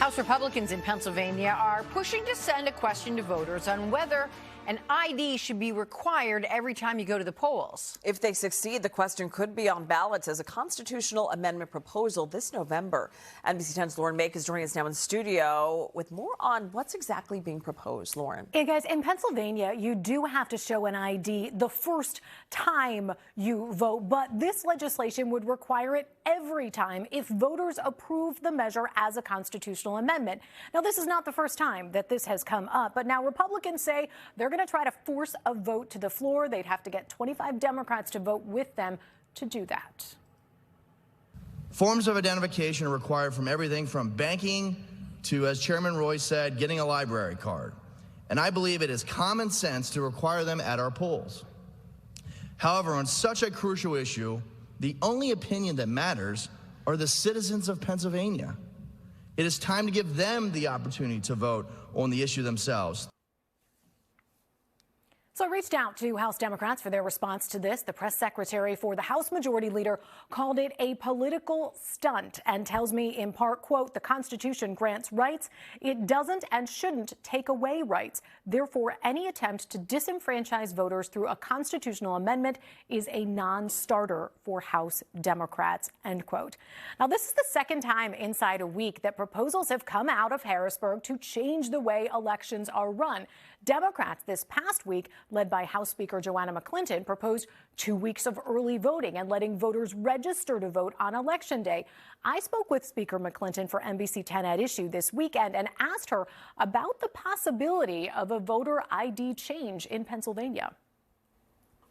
House Republicans in Pennsylvania are pushing to send a question to voters on whether an ID should be required every time you go to the polls. If they succeed, the question could be on ballots as a constitutional amendment proposal this November. NBC 10's Lauren Mayk is joining us now in the studio with more on what's exactly being proposed. Lauren. Hey guys, in Pennsylvania, you do have to show an ID the first time you vote, but this legislation would require it every time if voters approve the measure as a constitutional amendment. Now, this is not the first time that this has come up, but now Republicans say they're going to try to force a vote to the floor. They'd have to get 25 Democrats to vote with them to do that. Forms of identification are required from everything from banking to, as Chairman Roy said, getting a library card. And I believe it is common sense to require them at our polls. However, on such a crucial issue, the only opinion that matters are the citizens of Pennsylvania. It is time to give them the opportunity to vote on the issue themselves. So I reached out to House Democrats for their response to this. The press secretary for the House Majority Leader called it a political stunt and tells me in part, quote, the Constitution grants rights. It doesn't and shouldn't take away rights. Therefore, any attempt to disenfranchise voters through a constitutional amendment is a non-starter for House Democrats, end quote. Now, this is the second time inside a week that proposals have come out of Harrisburg to change the way elections are run. Democrats this past week, led by House Speaker Joanna McClinton, proposed 2 weeks of early voting and letting voters register to vote on Election Day. I spoke with Speaker McClinton for NBC 10 at Issue this weekend and asked her about the possibility of a voter ID change in Pennsylvania.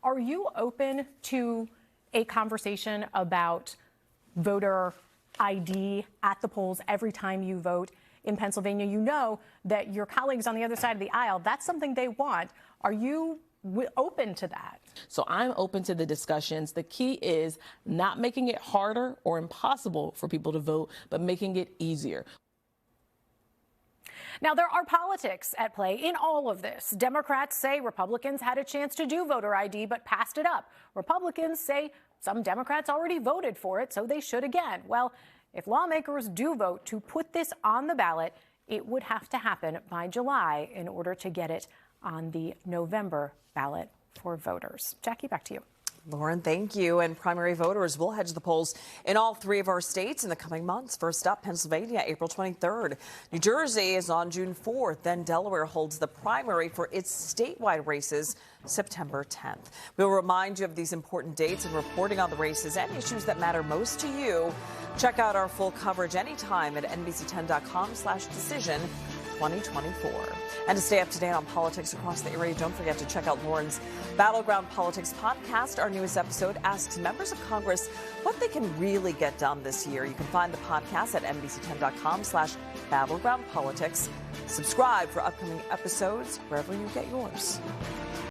Are you open to a conversation about voter ID at the polls every time you vote in Pennsylvania? You know that your colleagues on the other side of the aisle, that's something they want. Are you open to that? So I'm open to the discussions. The key is not making it harder or impossible for people to vote, but making it easier. Now, there are politics at play in all of this. Democrats say Republicans had a chance to do voter ID but passed it up. Republicans say some Democrats already voted for it, so they should again. Well, if lawmakers do vote to put this on the ballot, it would have to happen by July in order to get it on the November ballot for voters. Jackie, back to you. Lauren, thank you. And primary voters will head to the polls in all three of our states in the coming months. First up, Pennsylvania, April 23rd. New Jersey is on June 4th. Then Delaware holds the primary for its statewide races September 10th. We'll remind you of these important dates and reporting on the races and issues that matter most to you. Check out our full coverage anytime at NBC10.com/decision 2024. And to stay up to date on politics across the area, don't forget to check out Lauren's Battleground Politics podcast. Our newest episode asks members of Congress what they can really get done this year. You can find the podcast at NBC10.com/battlegroundpolitics. Subscribe for upcoming episodes wherever you get yours.